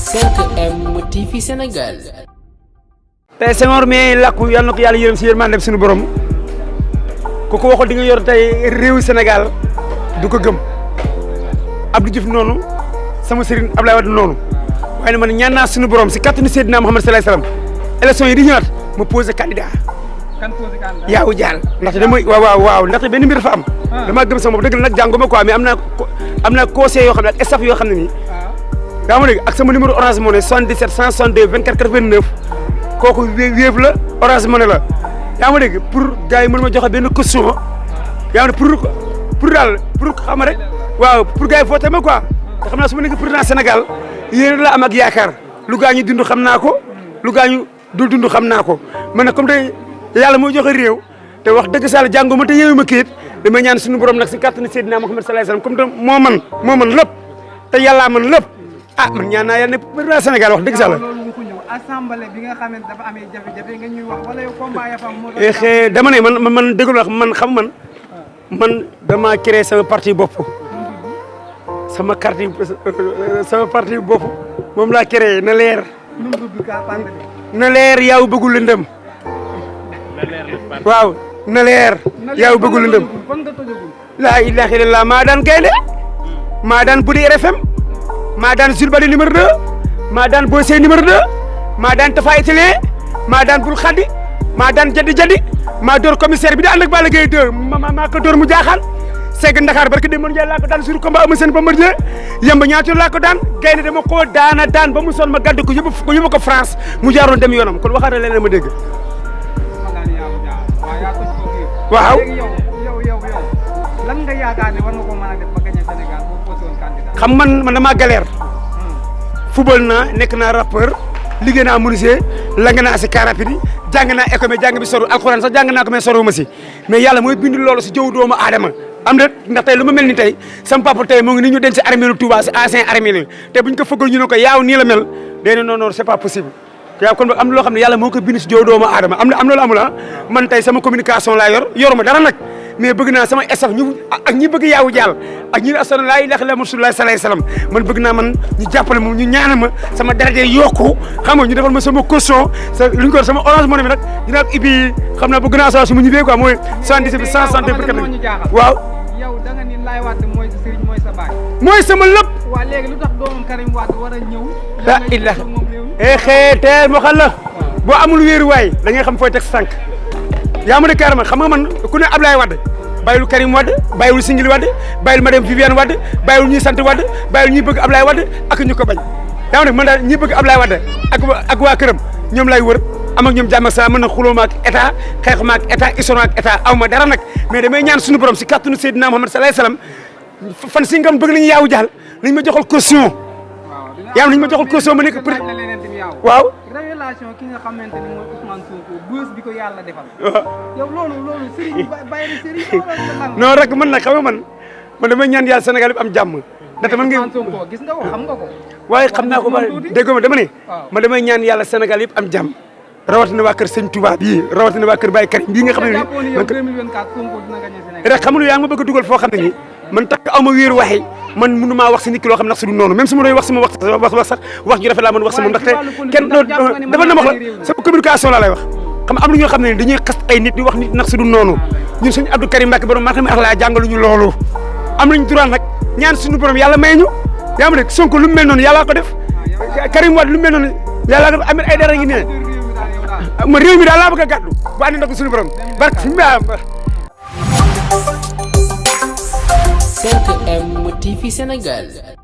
5M TV Sénégal. tey Senghor mais làkku yal na ko yàlla yërëm si yërmande dem suñu borom ku ko waxul di nga yor tey réewu Sénégal du ko gëm Abdou Diouf noonu sama sëriñ Abdoulaye Wade noonu waaye man ñaan naa suñu borom si kattanu Seydina Muhammad sallallahu alayhi wasallam élection yi di ñëwaat ma posé candidat. kan posé candidat yaawu jaal ndaxte dama waaw ndaxte benn mbir dafa am. damaa gëm sama bopp dëgg la nag jànguma quoi mais am naa conseil yoo xam ne ak staff yoo xam ne nii. yaa ma dégg ak sama numéro Orange Money 77 162 24 89 kooku Wave la Orange Money la yaa ma dégg pour gars yi mën ma joxe benn caution yaa ma ne pour daal pour xam rek waaw pour gars yi voté ma quoi te xam naa su ma nekk président Sénégal yéen la am ak yaakaar lu gaa ñu dund xam naa ko lu gaa ñu dul dund xam naa ko man nag comme tey yàlla moo joxe réew te wax dëgg sall jàngoo ma te yeewu ma kayit damay ñaan suñu borom nag si kàttanu Seydina Muhammad sallallahu alayhi wasallam comme te moo man lépp te yàllaa man lépp man ñaan naa yàlla ne président Sénégal wax dëgg sall assemblée bi nga xamante dafa amee jafe-jafe nga ñuy wax wala yow combat ya fam moo dama ne man déglu wax man dama créé sama parti bopp sama parti bopp moom laa créé na leer na leer yaaw bëggul lëndëm waaw na leer yaaw bëggul lëndëm laa ilaaha illallaah maa daan gaynde maa daan Budi RFM maa daan Jules Baldé numéro 2 maa daan Bossé numéro 2 maa daan Tafa Itélé maa daan Bul Xadi maa daan jadi maa door commissaire bi da ànd ak Balla Gaye 2 maa ko door mu jaaxaan Seeg Ndakaar barke Demba Ndiaye laa ko daan sur combat Eumeu Sène Bombardier yamba ñaata laa ko daan gaynde dama koo daan ba mu sol ma gàddu ko yóbbu ko France mu jaaroon dem yoonam kon waxaat leneen ma dégg. waaw yow lan nga yaakaar ne war nga ko mën a def ba gagner Sénégal boo posé woon candidat. xam man damaa galère. football naa nekk naa rappeur liggéey naa menuisier lang naa si car rapide jàng naa école jàng bi soru alxuraan sax jàng naa ko mais soru ma si mais yàlla mooy bind loolu si jëw doomu aadama am na ndax tey lu ma mel ni tey sama papa tey moo ngi ni ñu denc si armée lu Touba si ancien armée te buñ ko fëggal ñu ne ko yaaw nii la mel day ne non c'est pas possible yaa kon am na loo xam ne yàlla moo ko bind si jëw doomu aadama am na loolu amul man tey sama communication laa yoruma dara nag mais bëgg naa sama staff ñi bëgg yaawu jaal ak ñi asana laa ilaaha illallaah Rasulullah sallallahu alayhi wasallam man bëgg naa man ñu jàppale moom ñu ñaana ma sama daraja yokku xam nga ñu defal ma sama caution lu ñu ko sama Orange Money bi nag dinaa ko ibbi xam naa bëgg naa saa su ma ñibbee quoi mooy 77 160 waaw yow da nga ni Laye Wade mooy sa sëriñ mooy sa baay mooy sama lépp waa léegi lu tax doomam Karim Wade war a ñëw la ilaha xeetee moo xam la boo amul wéeru waay da ngay xam fooy teg sànq yaa ma ne carrément xam nga man ku ne Ablaye Wade bàyyiwul Karim Wade bàyyiwul Singili Wade bàyyiwul madame Viviane Wade bàyyiwul ñuy sant Wade bàyyiwul ñuy bëgg Ablaye Wade ak ñu ko bañ yaa ma ne man daal ñi bëgg Ablaye Wade ak waa këram ñoom lay wër am ak ñoom jàmm ak salaam mën na xuloo ma ak état xeexu ma ak état isono ak état aw ma dara nag mais damay ñaan suñu borom si kàttanu Seydina Muhammad sallallahu alayhi wasallam fan si ngam bëgg nañu yaawu jaal nañ ma joxal caution yaa nañ ma joxal caution ma nekk waaw révélation ki nga xamante ni mooy Ousmane Sonko bës bi ko yàlla defal yow loolu sëriñ bàyyi sëriñ non rek man nag xam nga man damay ñaan yàlla Sénégal bi am jàmm ndaxte man Ousmane Sonko gis nga ko xam nga ko waaye xam naa ko ba déggoo ma dama ne man damay ñaan yàlla Sénégal yëpp am jàmm rawatina waa kër Sëñ Touba bii rawatina waa kër Baye Karim bii nga xam ne nii rek xam nga yaa ngi ma bëgg a dugal foo xam ne nii man takk aw ma wéeru waxee man mënu maa wax si nit ki loo xam ne nag su du noonu même su ma doon wax sama wax sax wax ju rafet laa mën wax si moom ndaxte kenn dafa na wax la sama communication laa lay wax xam am na ñoo xam ne dañuy xas ay nit di wax nit nag su du noonu ñun suñu Abdou Karim Mbacké borom martami ak laa jàngaluñu loolu am nañ droit nag ñaan suñu borom yàlla may ñu yaa ma ne Sonko lu mel noonu yàllaa ko def Karim Wade lu mel noonu yàllaa ko def Ahmed Aïdara ngi ne ma réew mi daal laa bëgg a gàddu bu ànd nag suñu borom barke fi mu 5M TV Sénégal.